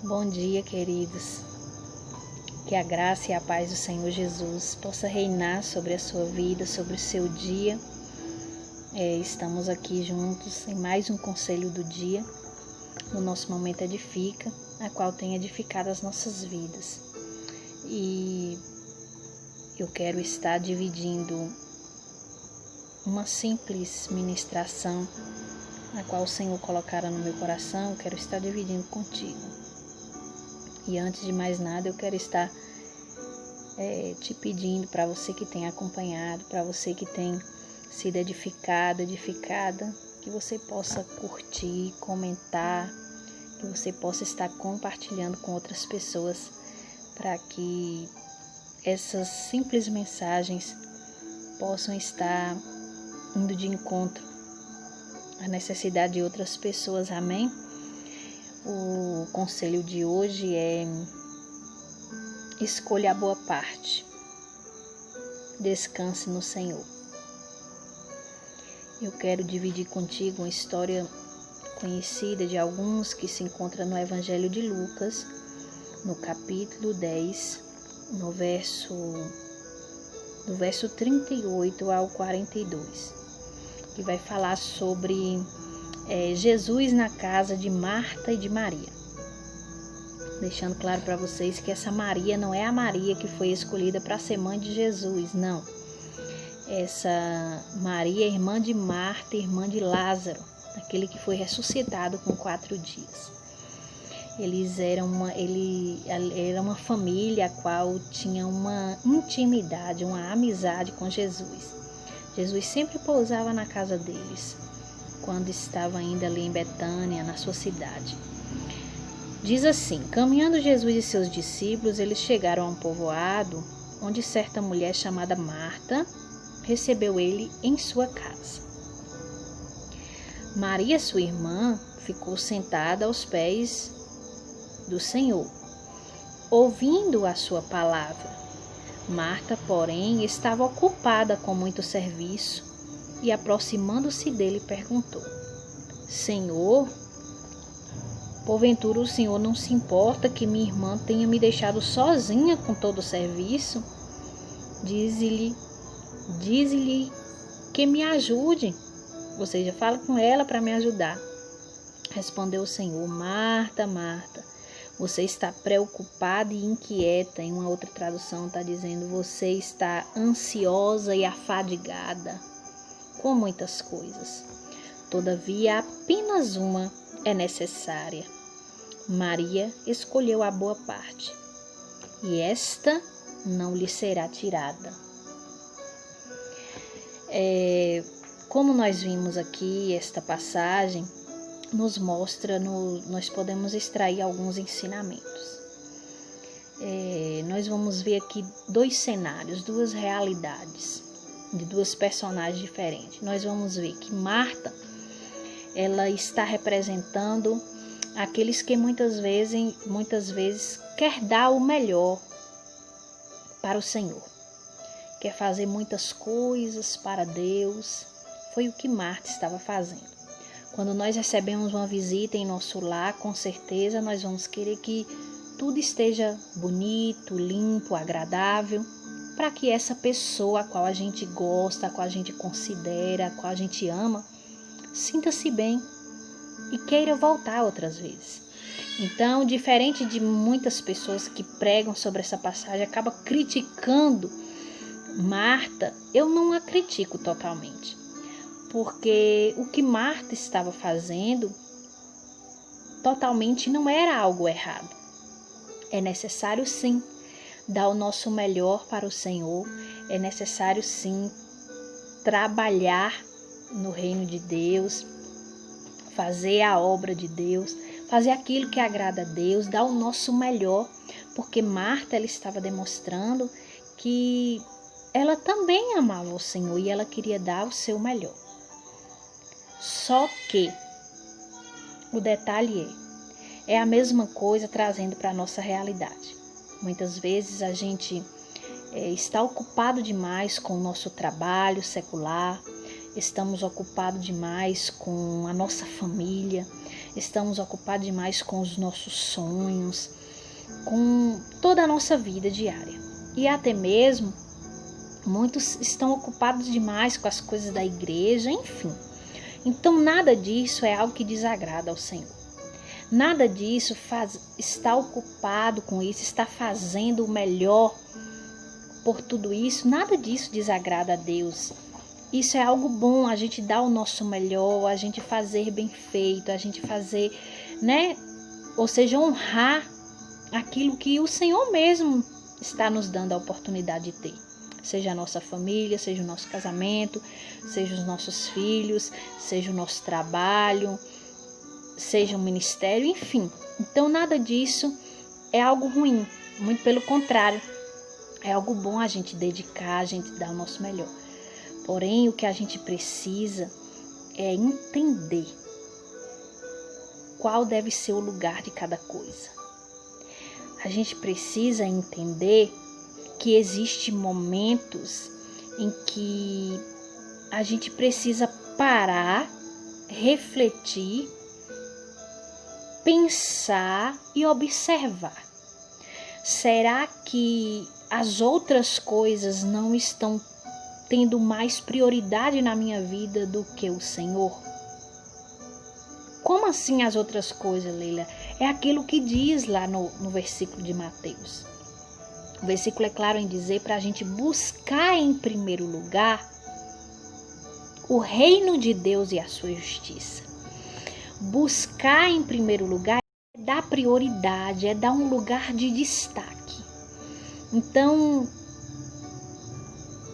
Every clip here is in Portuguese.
Bom dia, queridos. Que a graça e a paz do Senhor Jesus possa reinar sobre a sua vida, sobre o seu dia. Estamos aqui juntos em mais um conselho do dia. O nosso momento edifica, a qual tem edificado as nossas vidas. E eu quero estar dividindo uma simples ministração, a qual o Senhor colocara no meu coração. Eu quero estar dividindo contigo. E antes de mais nada, eu quero estar te pedindo, para você que tem acompanhado, para você que tem sido edificada, que você possa curtir, comentar, que você possa estar compartilhando com outras pessoas, para que essas simples mensagens possam estar indo de encontro à necessidade de outras pessoas, amém? O conselho de hoje é: escolha a boa parte, descanse no Senhor. Eu quero dividir contigo uma história conhecida de alguns que se encontra no Evangelho de Lucas, no capítulo 10, do verso 38 ao 42, que vai falar sobre Jesus na casa de Marta e de Maria. Deixando claro para vocês que essa Maria não é a Maria que foi escolhida para ser mãe de Jesus, não. Essa Maria é irmã de Marta, irmã de Lázaro, aquele que foi ressuscitado com 4 dias. Era uma família a qual tinha uma intimidade, uma amizade com Jesus. Jesus sempre pousava na casa deles, quando estava ainda ali em Betânia, na sua cidade. Diz assim: caminhando Jesus e seus discípulos, eles chegaram a um povoado, onde certa mulher chamada Marta recebeu ele em sua casa. Maria, sua irmã, ficou sentada aos pés do Senhor, ouvindo a sua palavra. Marta, porém, estava ocupada com muito serviço e, aproximando-se dele, perguntou: Senhor, porventura o Senhor não se importa que minha irmã tenha me deixado sozinha com todo o serviço? Dize-lhe que me ajude. Ou seja, fala com ela para me ajudar. Respondeu o Senhor: Marta, Marta, você está preocupada e inquieta. Em uma outra tradução está dizendo: você está ansiosa e afadigada com muitas coisas. Todavia, apenas uma é necessária. Maria escolheu a boa parte, e esta não lhe será tirada. Como nós vimos aqui, esta passagem nos mostra, nós podemos extrair alguns ensinamentos. Nós vamos ver aqui 2 cenários, 2 realidades, de 2 personagens diferentes. Nós vamos ver que Marta, ela está representando aqueles que muitas vezes quer dar o melhor para o Senhor, quer fazer muitas coisas para Deus. Foi o que Marta estava fazendo. Quando nós recebemos uma visita em nosso lar, com certeza nós vamos querer que tudo esteja bonito, limpo, agradável, para que essa pessoa a qual a gente gosta, a qual a gente considera, a qual a gente ama, sinta-se bem e queira voltar outras vezes. Então, diferente de muitas pessoas que pregam sobre essa passagem, acaba criticando Marta, eu não a critico totalmente, porque o que Marta estava fazendo totalmente não era algo errado. É necessário sim dar o nosso melhor para o Senhor, é necessário sim trabalhar no reino de Deus, fazer a obra de Deus, fazer aquilo que agrada a Deus, dar o nosso melhor, porque Marta, ela estava demonstrando que ela também amava o Senhor e ela queria dar o seu melhor. Só que o detalhe é a mesma coisa trazendo para a nossa realidade. Muitas vezes a gente está ocupado demais com o nosso trabalho secular, estamos ocupados demais com a nossa família, estamos ocupados demais com os nossos sonhos, com toda a nossa vida diária. E até mesmo muitos estão ocupados demais com as coisas da igreja, enfim. Então nada disso é algo que desagrada ao Senhor. Nada disso está ocupado com isso, está fazendo o melhor por tudo isso. Nada disso desagrada a Deus. Isso é algo bom, a gente dar o nosso melhor, a gente fazer bem feito, a gente fazer, ou seja, honrar aquilo que o Senhor mesmo está nos dando a oportunidade de ter. Seja a nossa família, seja o nosso casamento, seja os nossos filhos, seja o nosso trabalho, seja um ministério, enfim. Então nada disso é algo ruim, muito pelo contrário. É algo bom a gente dedicar, a gente dar o nosso melhor. Porém, o que a gente precisa é entender qual deve ser o lugar de cada coisa. A gente precisa entender que existem momentos em que a gente precisa parar, refletir, pensar e observar. Será que as outras coisas não estão tendo mais prioridade na minha vida do que o Senhor? Como assim as outras coisas, Leila? É aquilo que diz lá no versículo de Mateus. O versículo é claro em dizer para a gente buscar em primeiro lugar o reino de Deus e a sua justiça. Buscar em primeiro lugar é dar prioridade, é dar um lugar de destaque. Então,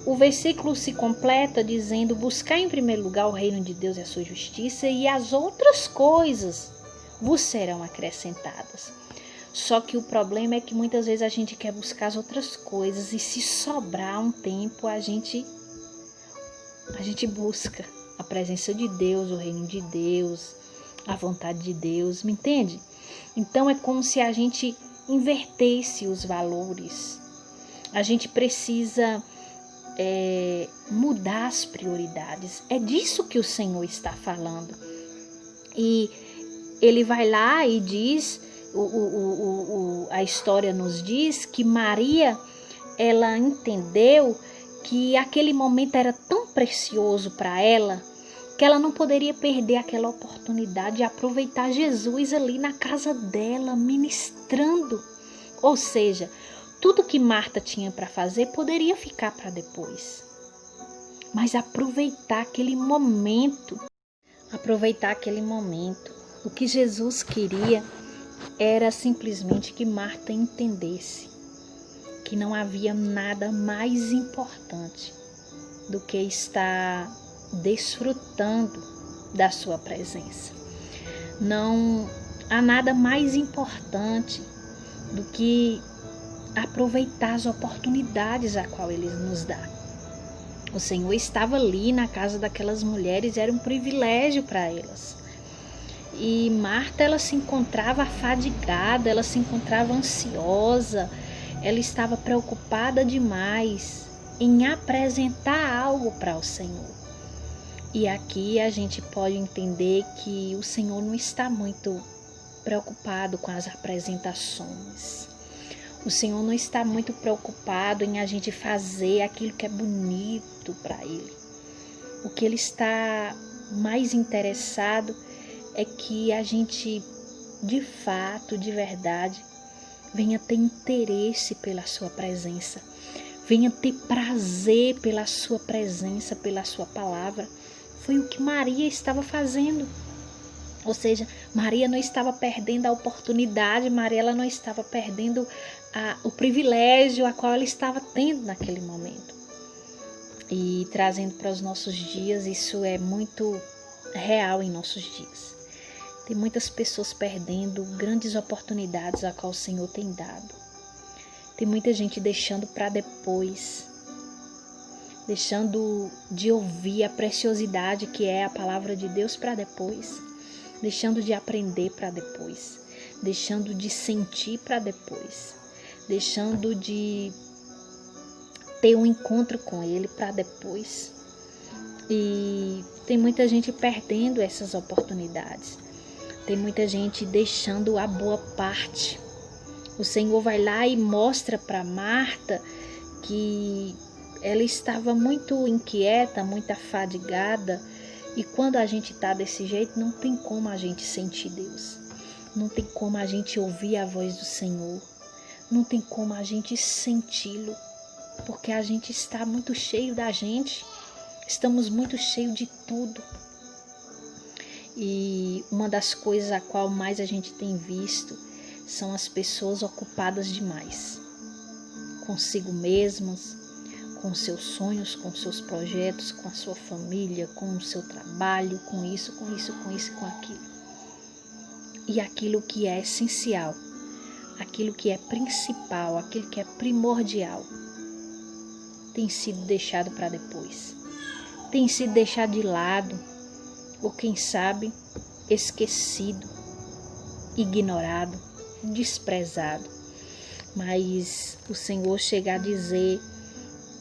o versículo se completa dizendo: buscar em primeiro lugar o reino de Deus e a sua justiça, e as outras coisas vos serão acrescentadas. Só que o problema é que muitas vezes a gente quer buscar as outras coisas e se sobrar um tempo a gente busca a presença de Deus, o reino de Deus, a vontade de Deus, me entende? Então é como se a gente invertesse os valores. A gente precisa mudar as prioridades. É disso que o Senhor está falando. E ele vai lá e diz, a história nos diz que Maria, ela entendeu que aquele momento era tão precioso para ela, que ela não poderia perder aquela oportunidade de aproveitar Jesus ali na casa dela, ministrando. Ou seja, tudo que Marta tinha para fazer poderia ficar para depois. Mas aproveitar aquele momento. O que Jesus queria era simplesmente que Marta entendesse que não havia nada mais importante do que estar desfrutando da sua presença. Não há nada mais importante do que aproveitar as oportunidades a qual Ele nos dá. O Senhor estava ali na casa daquelas mulheres, era um privilégio para elas. E Marta, ela se encontrava afadigada, ela se encontrava ansiosa, ela estava preocupada demais em apresentar algo para o Senhor. E aqui a gente pode entender que o Senhor não está muito preocupado com as apresentações. O Senhor não está muito preocupado em a gente fazer aquilo que é bonito para Ele. O que Ele está mais interessado é que a gente, de fato, de verdade, venha ter interesse pela sua presença, venha ter prazer pela sua presença, pela sua palavra. Foi o que Maria estava fazendo. Ou seja, Maria não estava perdendo a oportunidade, Maria ela não estava perdendo o privilégio a qual ela estava tendo naquele momento. E trazendo para os nossos dias, isso é muito real em nossos dias. Tem muitas pessoas perdendo grandes oportunidades a qual o Senhor tem dado. Tem muita gente deixando para depois, deixando de ouvir a preciosidade que é a palavra de Deus para depois, deixando de aprender para depois, deixando de sentir para depois, deixando de ter um encontro com Ele para depois. E tem muita gente perdendo essas oportunidades. Tem muita gente deixando a boa parte. O Senhor vai lá e mostra para Marta que ela estava muito inquieta, muito afadigada. E quando a gente está desse jeito, não tem como a gente sentir Deus. Não tem como a gente ouvir a voz do Senhor. Não tem como a gente senti-lo. Porque a gente está muito cheio da gente. Estamos muito cheios de tudo. E uma das coisas a qual mais a gente tem visto são as pessoas ocupadas demais. Consigo mesmas, com seus sonhos, com seus projetos, com a sua família, com o seu trabalho, com isso, com aquilo. E aquilo que é essencial, aquilo que é principal, aquilo que é primordial, tem sido deixado para depois. Tem sido deixado de lado, ou quem sabe, esquecido, ignorado, desprezado. Mas o Senhor chega a dizer: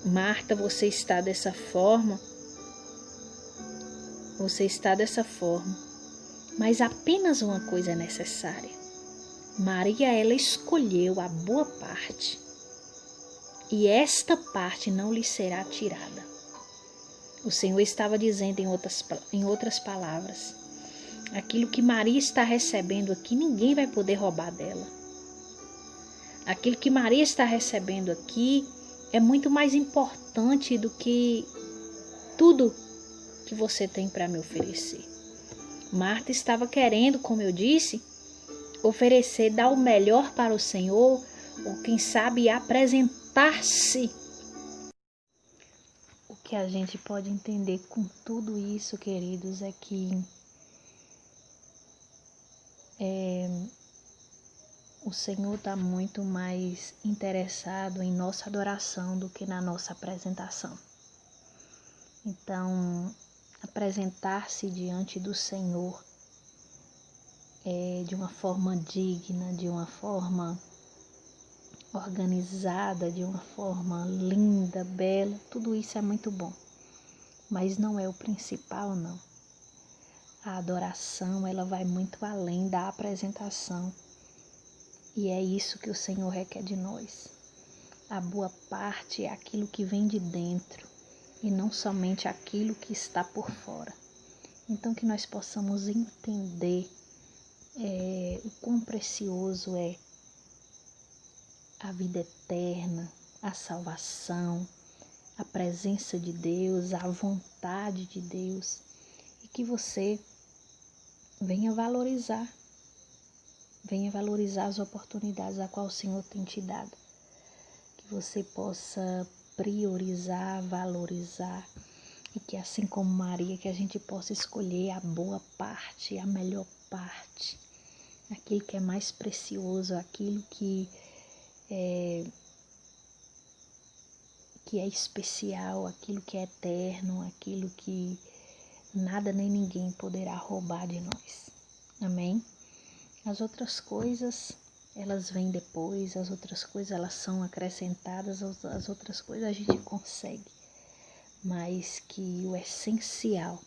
Marta, você está dessa forma, mas apenas uma coisa é necessária. Maria, ela escolheu a boa parte, e esta parte não lhe será tirada. O Senhor estava dizendo em outras palavras, aquilo que Maria está recebendo aqui, ninguém vai poder roubar dela. Aquilo que Maria está recebendo aqui é muito mais importante do que tudo que você tem para me oferecer. Marta estava querendo, como eu disse, oferecer, dar o melhor para o Senhor, ou quem sabe apresentar-se. O que a gente pode entender com tudo isso, queridos, é que o Senhor está muito mais interessado em nossa adoração do que na nossa apresentação. Então, apresentar-se diante do Senhor de uma forma digna, de uma forma organizada, de uma forma linda, bela, tudo isso é muito bom. Mas não é o principal, não. A adoração, ela vai muito além da apresentação. E é isso que o Senhor requer de nós. A boa parte é aquilo que vem de dentro e não somente aquilo que está por fora. Então que nós possamos entender o quão precioso é a vida eterna, a salvação, a presença de Deus, a vontade de Deus, e que você venha valorizar as oportunidades a qual o Senhor tem te dado. Que você possa priorizar, valorizar, e que assim como Maria, que a gente possa escolher a boa parte, a melhor parte, aquilo que é mais precioso, aquilo que é especial, aquilo que é eterno, aquilo que nada nem ninguém poderá roubar de nós. Amém? As outras coisas, elas vêm depois, as outras coisas elas são acrescentadas, as outras coisas a gente consegue, mas que o essencial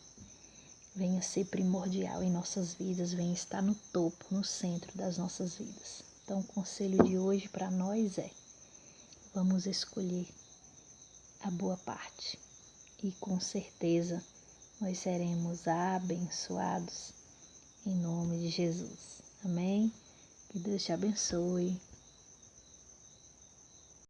venha ser primordial em nossas vidas, venha estar no topo, no centro das nossas vidas. Então o conselho de hoje para nós é: vamos escolher a boa parte e com certeza nós seremos abençoados em nome de Jesus. Amém? Que Deus te abençoe.